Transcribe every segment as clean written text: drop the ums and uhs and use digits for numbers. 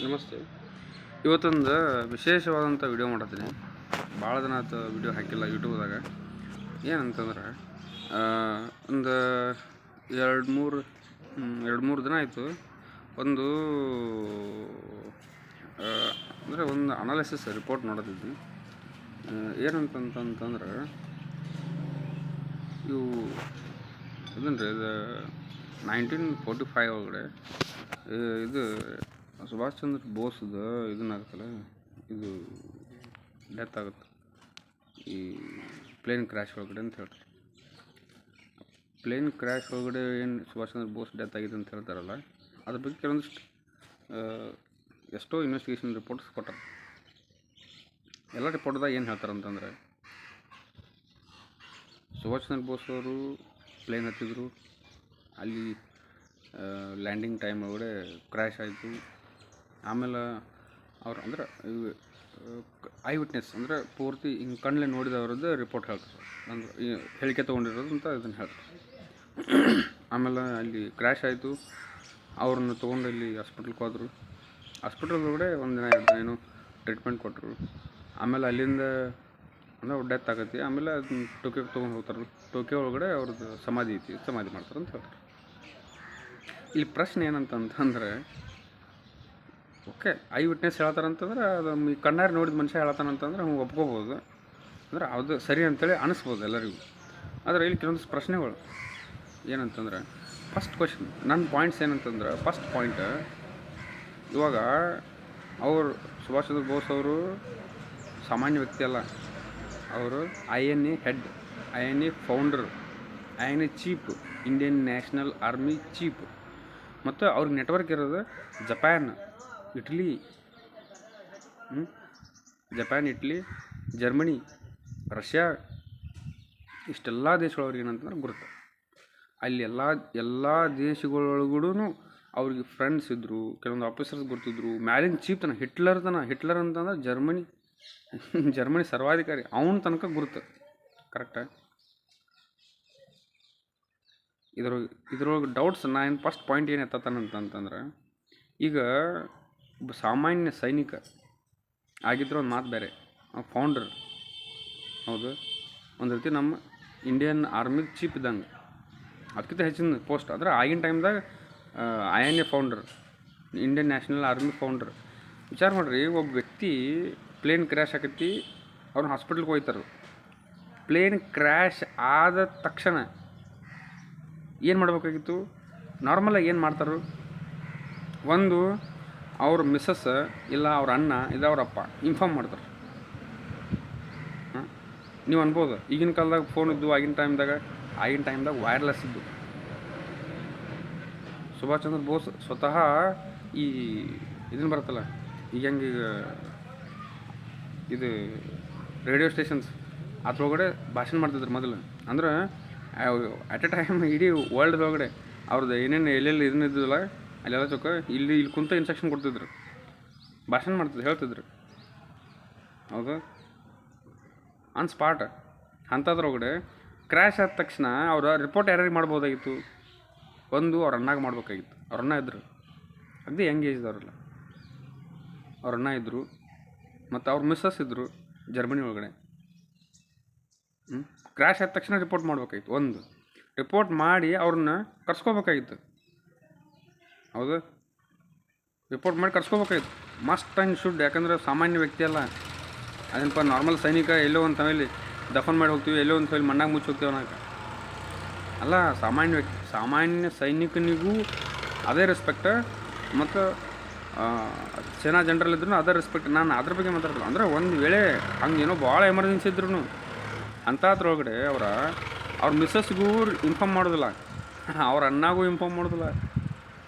ನಮಸ್ತೆ. ಇವತ್ತೊಂದು ವಿಶೇಷವಾದಂಥ ವಿಡಿಯೋ ಮಾಡತ್ತೀನಿ. ಭಾಳ ದಿನ ಆಯ್ತು ವಿಡಿಯೋ ಹಾಕಿಲ್ಲ ಯೂಟ್ಯೂಬ್ದಾಗ. ಏನಂತಂದ್ರೆ ಒಂದು ಎರಡು ಮೂರು ದಿನ ಆಯಿತು. ಒಂದು ಅಂದರೆ ಒಂದು ಅನಾಲಿಸಿಸ್ ರಿಪೋರ್ಟ್ ನೋಡತ್ತಿದ್ವಿ. ಏನಂತಂತಂದ್ರೆ ಇವು ಇದನ್ರಿ ಇದು 1945 ಒಳಗಡೆ ಇದು ಸುಭಾಷ್ ಚಂದ್ರ ಬೋಸ್ದು ಇದನ್ನಾಗುತ್ತಲ್ಲ, ಇದು ಡೆತ್ ಆಗುತ್ತೆ ಈ ಪ್ಲೇನ್ ಕ್ರ್ಯಾಶ್ ಒಳಗಡೆ ಅಂತ ಹೇಳ್ತಾರೆ. ಪ್ಲೇನ್ ಕ್ರ್ಯಾಶ್ ಒಳಗಡೆ ಏನು ಸುಭಾಷ್ ಚಂದ್ರ ಬೋಸ್ ಡೆತ್ ಆಗಿದೆ ಅಂತ ಹೇಳ್ತಾರಲ್ಲ, ಅದ್ರ ಬಗ್ಗೆ ಕೆಲವೊಂದಿಷ್ಟು ಎಷ್ಟೋ ಇನ್ವೆಸ್ಟಿಗೇಷನ್ ರಿಪೋರ್ಟ್ಸ್ ಕೊಟ್ಟಾರೆ. ಎಲ್ಲ ರಿಪೋರ್ಟ್ದಾಗ ಏನು ಹೇಳ್ತಾರೆ ಅಂತಂದರೆ, ಸುಭಾಷ್ ಚಂದ್ರ ಬೋಸ್ ಅವರು ಪ್ಲೇನ್ ಹತ್ತಿದ್ರು, ಅಲ್ಲಿ ಲ್ಯಾಂಡಿಂಗ್ ಟೈಮ್ ಒಳಗಡೆ ಕ್ರ್ಯಾಶ್ ಆಯಿತು. ಆಮೇಲೆ ಅವ್ರು ಅಂದ್ರೆ ಐ ವಿಟ್ನೆಸ್ ಅಂದರೆ ಪೂರ್ತಿ ಹಿಂಗೆ ಕಣ್ಣಲ್ಲಿ ನೋಡಿದವ್ರದ್ದು ರಿಪೋರ್ಟ್ ಹೇಳ್ತಾರೆ, ಅಂದ್ರೆ ಹೇಳಿಕೆ ತೊಗೊಂಡಿರೋದು ಅಂತ ಇದನ್ನು ಹೇಳ್ತಾರೆ. ಆಮೇಲೆ ಅಲ್ಲಿ ಕ್ರ್ಯಾಶ್ ಆಯಿತು, ಅವ್ರನ್ನ ತೊಗೊಂಡು ಇಲ್ಲಿ ಹಾಸ್ಪಿಟ್ಲ್ಗೆ ಹೋದರು. ಹಾಸ್ಪಿಟಲ್ ಒಳಗಡೆ ಒಂದು ದಿನ 2 ದಿನ ಏನೋ ಟ್ರೀಟ್ಮೆಂಟ್ ಕೊಟ್ಟರು. ಆಮೇಲೆ ಅಲ್ಲಿಂದ ಅಂದ್ರೆ ಅವ್ರು ಡೆತ್ ಆಗತ್ತೆ. ಆಮೇಲೆ ಅದನ್ನ ಟೋಕಿಯೋಗೆ ತೊಗೊಂಡು ಹೋಗ್ತಾರೆ. ಟೋಕಿಯೋ ಒಳಗಡೆ ಅವ್ರದ್ದು ಸಮಾಧಿ ಐತಿ, ಸಮಾಧಿ ಮಾಡ್ತಾರೆ ಅಂತ ಹೇಳ್ತಾರೆ. ಇಲ್ಲಿ ಪ್ರಶ್ನೆ ಏನಂತಂದ್ರೆ, ಓಕೆ ಐ ವಿಟ್ನೆಸ್ ಹೇಳ್ತಾರಂತಂದ್ರೆ ಅದು ಕಣ್ಣಾರೆ ನೋಡಿದ ಮನುಷ್ಯ ಹೇಳ್ತಾನಂತಂದ್ರೆ ಅವ್ನು ಒಪ್ಕೋಬೋದು, ಅಂದ್ರೆ ಅದು ಸರಿ ಅಂತೇಳಿ ಅನಿಸ್ಬೋದು ಎಲ್ಲರಿಗೂ. ಆದರೆ ಇಲ್ಲಿ ಕೆಲವೊಂದಿಷ್ಟು ಪ್ರಶ್ನೆಗಳು ಏನಂತಂದ್ರೆ, ಫಸ್ಟ್ ಕ್ವಶನ್ ನನ್ನ ಪಾಯಿಂಟ್ಸ್ ಏನಂತಂದ್ರೆ, ಫಸ್ಟ್ ಪಾಯಿಂಟ್, ಇವಾಗ ಅವರು ಸುಭಾಷ್ ಚಂದ್ರ ಬೋಸ್ ಅವರು ಸಾಮಾನ್ಯ ವ್ಯಕ್ತಿ ಅಲ್ಲ. ಅವರು INA head, INA founder, INA chief, Indian national army chief. ಮತ್ತು ಅವ್ರಿಗೆ ನೆಟ್ವರ್ಕ್ ಇರೋದು ಜಪಾನ್, ಇಟ್ಲಿ, ಇಟ್ಲಿ, ಜರ್ಮನಿ, ರಷ್ಯಾ, ಇಷ್ಟೆಲ್ಲ ದೇಶಗಳವ್ರಿಗೆ ಏನಂತಂದ್ರೆ ಗುರುತು. ಅಲ್ಲಿ ಎಲ್ಲ ದೇಶಗಳೊಳಗೂ ಅವ್ರಿಗೆ ಫ್ರೆಂಡ್ಸ್ ಇದ್ದರು, ಕೆಲವೊಂದು ಆಫೀಸರ್ಸ್ ಗುರ್ತಿದ್ರು. ಮ್ಯಾಲಿನ ಚೀಫ್ ತನಕ ಹಿಟ್ಲರ್ ಅಂತಂದ್ರೆ ಜರ್ಮನಿ ಸರ್ವಾಧಿಕಾರಿ, ಅವನ ತನಕ ಗುರುತು. ಕರೆಕ್ಟಾ? ಇದ್ರೊಳಗೆ ಡೌಟ್ಸ್ ನಾನು ಫಸ್ಟ್ ಪಾಯಿಂಟ್ ಏನು ಎತ್ತತಾನಂತಂದ್ರೆ, ಈಗ ಒಬ್ಬ ಸಾಮಾನ್ಯ ಸೈನಿಕ ಆಗಿದ್ರೆ ಒಂದು ಮಾತು ಬೇರೆ, ಫೌಂಡರ್, ಹೌದು, ಒಂದು ರೀತಿ ನಮ್ಮ ಇಂಡಿಯನ್ ಆರ್ಮಿ ಚೀಫ್ ಇದ್ದಂಗೆ, ಅದಕ್ಕಿಂತ ಹೆಚ್ಚಿನ ಪೋಸ್ಟ್. ಅಂದ್ರೆ ಆಗಿನ ಟೈಮ್ದಾಗ INA founder, Indian national army founder. ವಿಚಾರ ಮಾಡಿರಿ, ಒಬ್ಬ ವ್ಯಕ್ತಿ ಪ್ಲೇನ್ ಕ್ರ್ಯಾಶ್ ಆಕೈತಿ, ಅವ್ರನ್ನ ಹಾಸ್ಪಿಟ್ಲ್ಗೆ ಹೋಗ್ತಾರೆ. ಪ್ಲೇನ್ ಕ್ರ್ಯಾಶ್ ಆದ ತಕ್ಷಣ ಏನು ಮಾಡಬೇಕಾಗಿತ್ತು? ನಾರ್ಮಲಾಗಿ ಏನು ಮಾಡ್ತಾರೆ, ಒಂದು ಅವ್ರ ಮಿಸ್ಸಸ್ ಇಲ್ಲ ಅವ್ರ ಅಣ್ಣ ಇಲ್ಲ ಅವ್ರ ಅಪ್ಪ ಇನ್ಫಾರ್ಮ್ ಮಾಡ್ತಾರೆ. ನೀವು ಅನ್ಬೋದು ಈಗಿನ ಕಾಲದಾಗ ಫೋನ್ ಇದ್ದು, ಆಗಿನ ಟೈಮ್ದಾಗ ವೈರ್ಲೆಸ್ ಇದ್ದು. ಸುಭಾಷ್ ಚಂದ್ರ ಬೋಸ್ ಸ್ವತಃ ಈ ಇದನ್ನು ಬರುತ್ತಲ್ಲ, ಈಗ ಇದು ರೇಡಿಯೋ ಸ್ಟೇಷನ್ಸ್ ಅದ್ರೊಳಗಡೆ ಭಾಷಣ ಮಾಡ್ತಿದ್ರು ಮೊದಲು. ಅಂದ್ರೆ ಅಟ್ ಎ ಟೈಮ್ ಇಡೀ ವರ್ಲ್ಡ್ ಒಳಗಡೆ ಅವ್ರದ್ದು ಏನೇನು ಎಲ್ಲೆಲ್ಲಿ ಇದನ್ನ ಇದ್ದಿಲ್ಲ ಅಲ್ಲೆಲ್ಲ ಚೊಕ್ಕ ಇಲ್ಲಿ ಕುಂತ ಇನ್ಸ್ಟ್ರಕ್ಷನ್ ಕೊಡ್ತಿದ್ರು, ಭಾಷಣ ಮಾಡ್ತಿದ್ರು, ಹೇಳ್ತಿದ್ರು. ಹೌದು, ಆನ್ ಸ್ಪಾಟ್. ಅಂಥದ್ರೊಳಗಡೆ ಕ್ರ್ಯಾಶ್ ಆದ ತಕ್ಷಣ ಅವರ ರಿಪೋರ್ಟ್ ಯಾರ್ಯಾರಿಗೆ ಮಾಡ್ಬೋದಾಗಿತ್ತು? ಒಂದು ಅವ್ರ ಅಣ್ಣಾಗ ಮಾಡ್ಬೇಕಾಗಿತ್ತು. ಅವ್ರ ಅಣ್ಣ ಇದ್ದರು, ಅಗದಿ ಯಂಗ್ ಏಜ್ದವ್ರಲ್ಲ, ಅವ್ರ ಅಣ್ಣ ಇದ್ದರು, ಮತ್ತು ಅವ್ರ ಮಿಸ್ಸಸ್ ಇದ್ದರು ಜರ್ಮನಿ ಒಳಗಡೆ. ಕ್ರ್ಯಾಶ್ ಆದ ತಕ್ಷಣ ರಿಪೋರ್ಟ್ ಮಾಡ್ಬೇಕಾಗಿತ್ತು. ಒಂದು ರಿಪೋರ್ಟ್ ಮಾಡಿ ಅವ್ರನ್ನ ಕರ್ಸ್ಕೋಬೇಕಾಗಿತ್ತು. ಹೌದು, ರಿಪೋರ್ಟ್ ಮಾಡಿ ಕರ್ಸ್ಕೋಬೇಕಾಗಿತ್ತು, ಮಸ್ಟ್ ಆ್ಯಂಡ್ ಶುಡ್. ಯಾಕಂದ್ರೆ ಸಾಮಾನ್ಯ ವ್ಯಕ್ತಿ ಅಲ್ಲ, ಅದೇನಪ್ಪ ನಾರ್ಮಲ್ ಸೈನಿಕ ಎಲ್ಲೋ ಒಂದು ತಮೇಲಿ ದಫನ್ ಮಾಡಿ ಹೋಗ್ತೀವಿ, ಎಲ್ಲೋ ಒಂದು ತಮೇಲಿ ಮಣ್ಣಾಗ ಮುಚ್ಚಿ ಹೋಗ್ತೀವಿ ಅನ್ನೋಕೆ ಅಲ್ಲ. ಸಾಮಾನ್ಯ ವ್ಯಕ್ತಿ, ಸಾಮಾನ್ಯ ಸೈನಿಕನಿಗೂ ಅದೇ ರೆಸ್ಪೆಕ್ಟ್, ಮತ್ತು ಸೇನಾ ಜನರಲ್ ಇದ್ರೂ ಅದೇ ರೆಸ್ಪೆಕ್ಟ್. ನಾನು ಅದ್ರ ಬಗ್ಗೆ ಮಾತಾಡ್ತೀನಿ. ಅಂದರೆ ಒಂದು ವೇಳೆ ಹಂಗೇನೋ ಭಾಳ ಎಮರ್ಜೆನ್ಸಿ ಇದ್ರೂ ಅಂಥದ್ರೊಳಗಡೆ ಅವ್ರ ಮಿಸ್ಸಸ್ಗೂ ಇನ್ಫಾರ್ಮ್ ಮಾಡೋದಿಲ್ಲ, ಅವ್ರ ಅಣ್ಣಗೂ ಇನ್ಫಾರ್ಮ್ ಮಾಡೋದಿಲ್ಲ.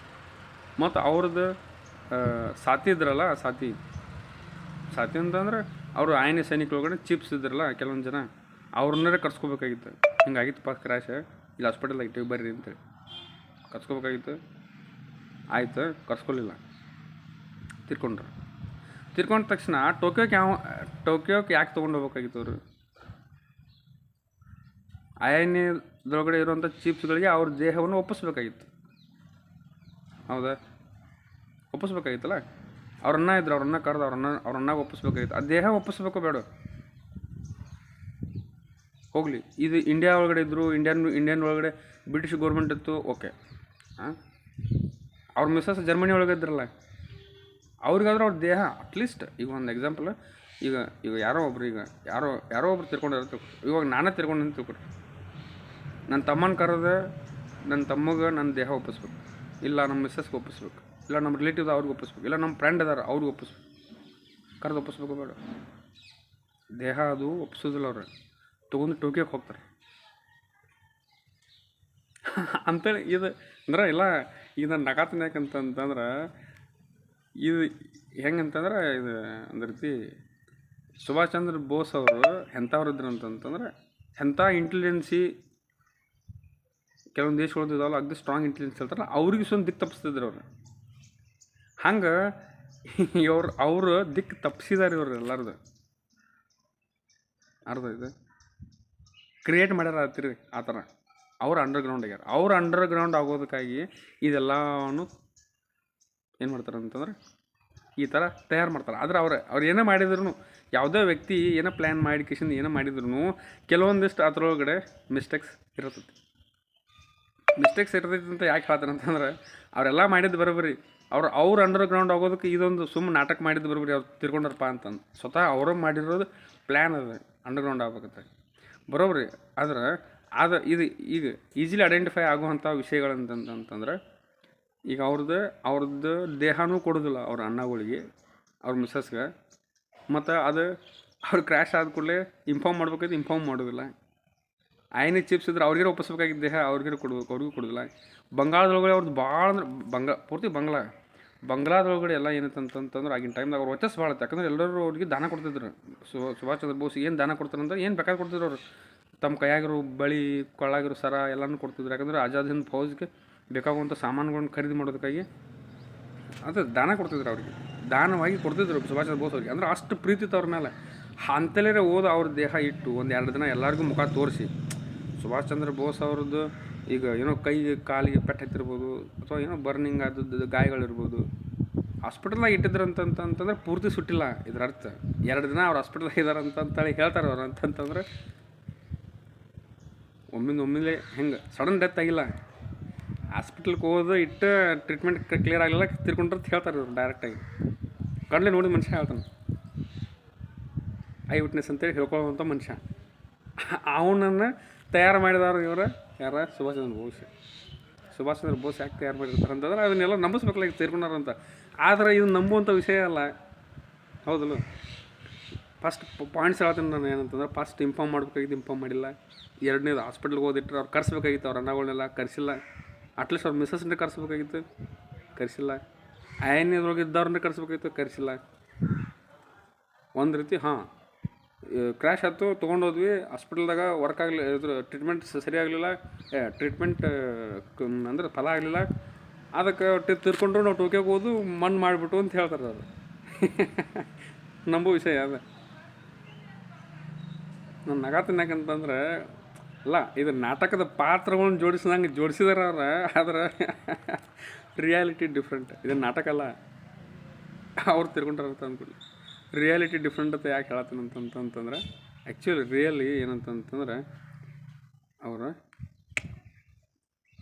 ಮತ್ತು ಅವ್ರದ್ದು ಸಾಥಿ ಇದ್ರಲ್ಲ, ಸಾಥಿ ಅಂತಂದ್ರೆ ಅವರು INA ಸೈನಿಕರೊಳಗಡೆ ಚೀಫ್ಸ್ ಇದ್ರಲ್ಲ ಕೆಲವೊಂದು ಜನ, ಅವ್ರನ್ನೇ ಕರ್ಸ್ಕೋಬೇಕಾಗಿತ್ತು. ಹಿಂಗಾಗಿತ್ತಪ್ಪ ಕ್ರ್ಯಾಶ್, ಇಲ್ಲಿ ಹಾಸ್ಪಿಟಲ್ದಾಗ ಇಟ್ಟಿವಿ ಬರ್ರಿ ಅಂತೇಳಿ ಕರ್ಸ್ಕೋಬೇಕಾಗಿತ್ತು. ಆಯ್ತು, ಕರ್ಸ್ಕೊಲಿಲ್ಲ, ತಿರ್ಕೊಂಡ ತಕ್ಷಣ ಟೋಕಿಯೋಕ್ಕೆ ಯಾಕೆ ತೊಗೊಂಡು ಹೋಗ್ಬೇಕಾಗಿತ್ತು? ಅವರು INAದೊಳಗಡೆ ಇರುವಂಥ ಚೀಫ್ಸ್ಗಳಿಗೆ ಅವ್ರ ದೇಹವನ್ನು ಒಪ್ಪಿಸ್ಬೇಕಾಗಿತ್ತು. ಹೌದಾ? ಒಪ್ಪಿಸ್ಬೇಕಾಗಿತ್ತಲ್ಲ. ಅವ್ರನ್ನ ಇದ್ರು ಅವ್ರನ್ನ ಕರೆದು ಅವ್ರನ್ನ ಒಪ್ಪಿಸ್ಬೇಕಾಗಿತ್ತು. ಆ ದೇಹ ಒಪ್ಪಿಸ್ಬೇಕು ಬೇಡ ಹೋಗಲಿ. ಇದು ಇಂಡಿಯಾ ಒಳಗಡೆ ಇದ್ದರು, ಇಂಡಿಯನ್ ಒಳಗಡೆ ಬ್ರಿಟಿಷ್ ಗೌರ್ಮೆಂಟ್ ಇತ್ತು, ಓಕೆ. ಅವ್ರ ಮಿಸ್ಸಸ್ ಜರ್ಮನಿ ಒಳಗೆ ಇದ್ರಲ್ಲ, ಅವ್ರಿಗಾದ್ರೂ ಅವ್ರ ದೇಹ ಅಟ್ಲೀಸ್ಟ್, ಈಗ ಒಂದು ಎಕ್ಸಾಂಪಲ್, ಈಗ ಯಾರೋ ಒಬ್ರು ತಿರ್ಕೊಂಡಿರೋ, ಇವಾಗ ನಾನೇ ತಿರ್ಕೊಂಡು ತಿಳ್ಕೊಡ್ರಿ, ನನ್ನ ತಮ್ಮನ ಕರೆದು ನನ್ನ ತಮ್ಮಗೆ ನನ್ನ ದೇಹ ಒಪ್ಪಿಸ್ಬೇಕು, ಇಲ್ಲ ನಮ್ಮ ಮಿಸ್ಸಸ್ಗೆ ಒಪ್ಪಿಸ್ಬೇಕು, ಇಲ್ಲ ನಮ್ಮ ರಿಲೇಟಿವ್ ಅವ್ರಿಗೆ ಒಪ್ಪಿಸ್ಬೇಕು, ಇಲ್ಲ ನಮ್ಮ ಫ್ರೆಂಡ್ ಅದಾರ ಅವ್ರಿಗೆ ಒಪ್ಪಿಸ್ಬೇಕು, ಕರೆದು ಒಪ್ಪಿಸ್ಬೇಕು ಬೇಡ. ದೇಹ ಅದು ಒಪ್ಪಿಸೋದಿಲ್ಲ, ಅವ್ರು ತೊಗೊಂಡು ಟೋಕಿಯೋಗೆ ಹೋಗ್ತಾರೆ ಅಂತೇಳಿ. ಇದು ಅಂದ್ರೆ ಇಲ್ಲ, ಈಗ ನಾನು ನಗಾತೀನಿ ಯಾಕಂತಂದ್ರೆ ಇದು ಹೆಂಗಂತಂದ್ರೆ ಇದು ಒಂದು ರೀತಿ ಸುಭಾಷ್ ಚಂದ್ರ ಬೋಸ್ ಅವರು ಎಂಥವ್ರು ಇದ್ರು ಅಂತಂತಂದ್ರೆ ಎಂಥ ಇಂಟೆಲಿಜೆನ್ಸಿ ಕೆಲವೊಂದು ದೇಶಗಳದ್ದು ಇದಾವಲ್ಲ, ಅಗ್ದಿ ಸ್ಟ್ರಾಂಗ್ ಇಂಟೆಲಿಜೆನ್ಸ್ ಹೇಳ್ತಾರಲ್ಲ, ಅವ್ರಿಗೆ ಸ್ವಲ್ಪ ದಿಕ್ಕು ತಪ್ಪಿಸ್ತಿದ್ರು ಅವ್ರು. ಹಂಗೆ ಅವರು ದಿಕ್ಕು ತಪ್ಪಿಸಿದಾರೆ ಇವ್ರು ಎಲ್ಲರದು. ಅರ್ಧ ಇದು ಕ್ರಿಯೇಟ್ ಮಾಡ್ಯಾರ ಹತ್ತಿರ ಆ ಥರ. ಅವ್ರು ಅಂಡರ್ಗ್ರೌಂಡ್ ಆಗ್ಯಾರ. ಅವ್ರು ಅಂಡರ್ಗ್ರೌಂಡ್ ಆಗೋದಕ್ಕಾಗಿ ಇದೆಲ್ಲನೂ ಏನು ಮಾಡ್ತಾರೆ ಅಂತಂದ್ರೆ ಈ ಥರ ತಯಾರು ಮಾಡ್ತಾರೆ. ಆದರೆ ಅವ್ರು ಏನೇ ಮಾಡಿದ್ರು, ಯಾವುದೇ ವ್ಯಕ್ತಿ ಏನೋ ಪ್ಲ್ಯಾನ್ ಮಾಡಿ ಕಿಶನ್ ಏನೋ ಮಾಡಿದ್ರು ಕೆಲವೊಂದಿಷ್ಟು ಅದರೊಳಗಡೆ ಮಿಸ್ಟೇಕ್ಸ್ ಇರ್ತೈತಿ ಅಂತ ಯಾಕೆ ಹೇಳ್ತಾರೆ ಅಂತಂದ್ರೆ, ಅವರೆಲ್ಲ ಮಾಡಿದ್ದು ಬರೋಬ್ಬರಿ. ಅವ್ರು ಅಂಡರ್ಗ್ರೌಂಡ್ ಆಗೋದಕ್ಕೆ ಇದೊಂದು ಸುಮ್ಮನೆ ನಾಟಕ ಮಾಡಿದ್ದು ಬರೋಬ್ಬರಿ, ಅವ್ರು ತಿರ್ಕೊಂಡಾರಪ್ಪ ಅಂತಂದು. ಸ್ವತಃ ಅವರು ಮಾಡಿರೋದು ಪ್ಲ್ಯಾನ್ ಅದು ಅಂಡರ್ಗ್ರೌಂಡ್ ಆಗ್ಬೇಕಂತ ಬರೋಬ್ಬರಿ. ಆದ್ರೆ ಇದು ಈಗ ಈಸಿಲಿ ಐಡೆಂಟಿಫೈ ಆಗುವಂಥ ವಿಷಯಗಳಂತಂತಂದ್ರೆ, ಈಗ ಅವ್ರದ್ದು ದೇಹನೂ ಕೊಡೋದಿಲ್ಲ ಅವ್ರ ಅಣ್ಣಗಳಿಗೆ, ಅವ್ರ ಮಿಸ್ಸಸ್ಗೆ. ಮತ್ತು ಅದು ಅವ್ರು ಕ್ರ್ಯಾಶ್ ಆದ ಕೂಡಲೇ ಇನ್ಫಾರ್ಮ್ ಮಾಡ್ಬೇಕಾದ್ರೆ ಇನ್ಫಾರ್ಮ್ ಮಾಡೋದಿಲ್ಲ. ಐನಿಗೆ ಚಿಪ್ಸ್ ಇದ್ರೆ ಅವ್ರಿಗೆ ಒಪ್ಪಿಸ್ಬೇಕಾಗಿದ್ದ ದೇಹ ಅವ್ರಿಗೂ ಕೊಡೋದಿಲ್ಲ. ಬಂಗಾಳದೊಳಗಡೆ ಅವ್ರದ್ದು ಭಾಳ ಅಂದ್ರೆ ಪೂರ್ತಿ ಬಂಗಾಳದೊಳಗಡೆ ಎಲ್ಲ ಏನಂತಂತಂದ್ರೆ ಆಗಿನ ಟೈಮ್ದಾಗ ಅವ್ರು ವರ್ಚಸ್ ಭಾಳ ಇತ್ತು. ಯಾಕಂದ್ರೆ ಎಲ್ಲರೂ ಅವ್ರಿಗೆ ದಾನ ಕೊಡ್ತಿದ್ರು. ಸುಭಾಷ್ ಚಂದ್ರ ಬೋಸ್ ಏನು ದಾನ ಕೊಡ್ತಾರಂದ್ರೆ ಏನು ಬೇಕಾದ್ರೆ ಕೊಡ್ತಿದ್ರು ಅವರು. ತಮ್ಮ ಕೈಯಾಗಿರೋ ಬಳಿ, ಕೊಳ್ಳಾಗಿರೋ ಸರ ಎಲ್ಲನೂ ಕೊಡ್ತಿದ್ರು. ಯಾಕಂದ್ರೆ ಆಜಾದ್ ಹಿಂದ್ ಫೌಜ್ಗೆ ಬೇಕಾಗುವಂಥ ಸಾಮಾನುಗಳನ್ನ ಖರೀದಿ ಮಾಡೋದಕ್ಕಾಗಿ ಅದು ದಾನ ಕೊಡ್ತಿದ್ರು. ಅವ್ರಿಗೆ ದಾನವಾಗಿ ಕೊಡ್ತಿದ್ರು ಸುಭಾಷ್ ಚಂದ್ರ ಬೋಸ್ ಅವ್ರಿಗೆ. ಅಂದ್ರೆ ಅಷ್ಟು ಪ್ರೀತಿ ಇತ್ತು ಅವ್ರ ಮೇಲೆ. ಅಂತಲೇ ಅವ್ರ ದೇಹ ಇಟ್ಟು ಒಂದು 2 ದಿನ ಎಲ್ಲರಿಗೂ ಮುಖ ತೋರಿಸಿ, ಸುಭಾಷ್ ಚಂದ್ರ ಬೋಸ್ ಅವ್ರದ್ದು ಈಗ ಏನೋ ಕೈಗೆ ಕಾಲಿಗೆ ಪೆಟ್ಟು ಹತ್ತಿರ್ಬೋದು, ಅಥವಾ ಏನೋ ಬರ್ನಿಂಗ್ ಆದದ್ದು ಗಾಯಗಳಿರ್ಬೋದು, ಹಾಸ್ಪಿಟಲ್ದಾಗ ಇಟ್ಟಿದ್ರು ಅಂತಂತಂದ್ರೆ ಪೂರ್ತಿ ಸುಟ್ಟಿಲ್ಲ. ಇದ್ರ ಅರ್ಥ 2 ದಿನ ಅವ್ರು ಹಾಸ್ಪಿಟಲ್ದಾಗ ಇದ್ದಾರೆ ಅಂತಂತೇಳಿ ಹೇಳ್ತಾರೆ ಅವ್ರು. ಅಂತಂತಂದ್ರೆ ಒಮ್ಮಿಂದೊಮ್ಮಿಲೆ ಹೆಂಗೆ ಸಡನ್ ಡೆತ್ ಆಗಿಲ್ಲ, ಹಾಸ್ಪಿಟಲ್ಗೆ ಹೋದು ಇಟ್ಟು ಟ್ರೀಟ್ಮೆಂಟ್ ಕ್ಲಿಯರ್ ಆಗಲಿಲ್ಲ, ತಿರ್ಕೊಂಡ್ರೆ ಹೇಳ್ತಾರೆ ಇವ್ರು ಡೈರೆಕ್ಟಾಗಿ. ಕಣ್ಲೆ ನೋಡಿದ ಮನುಷ್ಯ ಹೇಳ್ತಾನೆ, ಐ ವಿಟ್ನೆಸ್ ಅಂತೇಳಿ ಹೇಳ್ಕೊಳ್ಳುವಂಥ ಮನುಷ್ಯ. ಅವನನ್ನು ತಯಾರು ಮಾಡಿದವರು ಇವರು ಯಾರ? ಸುಭಾಷ್ ಚಂದ್ರ ಬೋಸ್ ಯಾಕೆ ತಯಾರು ಮಾಡಿರ್ತಾರೆ ಅಂತಂದ್ರೆ ಅದನ್ನೆಲ್ಲ ನಂಬಿಸ್ಬೇಕಲ್ಲ, ಈಗ ತೀರ್ಕೊಂಡಾರಂತ. ಆದರೆ ಇದು ನಂಬುವಂಥ ವಿಷಯ ಅಲ್ಲ, ಹೌದಲ್ಲ? ಫಸ್ಟ್ ಪಾಯಿಂಟ್ಸ್ ಹೇಳ್ತೀನಿ ನಾನು ಏನಂತಂದ್ರೆ, ಫಸ್ಟ್ ಇನ್ಫಾರ್ಮ್ ಮಾಡ್ಬೇಕಾಗಿದ್ದು ಇನ್ಫಾರ್ಮ್ ಮಾಡಿಲ್ಲ. 2ನೇದು ಹಾಸ್ಪಿಟ್ಲ್ಗೆ ಓದಿಟ್ರೆ ಅವ್ರು ಕರ್ಸ್ಬೇಕಾಗಿತ್ತು, ಅವ್ರ ಅನ್ನಗಳನ್ನೆಲ್ಲ ಕರ್ಸಿಲ್ಲ. ಅಟ್ಲೀಸ್ಟ್ ಅವ್ರ ಮಿಸ್ಸಸ್ನೇ ಕರ್ಸ್ಬೇಕಾಗಿತ್ತು, ಕರ್ಸಿಲ್ಲ. ಐನದ್ರೊಳಗೆ ಇದ್ದವ್ರನ್ನೇ ಕರ್ಸ್ಬೇಕಾಗಿತ್ತು, ಕರ್ಸಿಲ್ಲ. ಒಂದು ರೀತಿ ಕ್ರ್ಯಾಶ್ ಆಯ್ತು, ತೊಗೊಂಡೋದ್ವಿ ಹಾಸ್ಪಿಟಲ್ದಾಗ, ವರ್ಕ್ ಆಗಲಿ, ಇದ್ರ ಟ್ರೀಟ್ಮೆಂಟ್ ಸರಿಯಾಗಲಿಲ್ಲ, ಟ್ರೀಟ್ಮೆಂಟ್ ಅಂದ್ರೆ ಫಲ ಆಗಲಿಲ್ಲ, ಅದಕ್ಕೆ ತಿರ್ಕೊಂಡ್ರು ನಾವು ಟೋಕಿಯೋಗೆ ಹೋದು ಮಣ್ಣು ಮಾಡಿಬಿಟ್ಟು ಅಂತ ಹೇಳ್ತಾರೆ. ಅದು ನಂಬೋ ವಿಷಯ ಅದು. ನಾನು ನಗಾತೀನಿ ಯಾಕಂತಂದ್ರೆ, ಅಲ್ಲ ಇದು ನಾಟಕದ ಪಾತ್ರಗಳನ್ನ ಜೋಡಿಸಿದಾರೆ ಅವ್ರು. ಆದ್ರೆ ರಿಯಾಲಿಟಿ ಡಿಫ್ರೆಂಟ್. ಇದು ನಾಟಕ ಅಲ್ಲ, ಅವ್ರು ತಿರ್ಕೊಂಡ್ರಂತ ಅಂದ್ಕೊಳ್ಳಿ. ರಿಯಾಲಿಟಿ ಡಿಫ್ರೆಂಟ್ ಅಂತ ಯಾಕೆ ಹೇಳತ್ತೀನಿ ಅಂತಂತಂದ್ರೆ, ಆ್ಯಕ್ಚುಲಿ ರಿಯಲಿ ಏನಂತಂತಂದ್ರೆ ಅವರು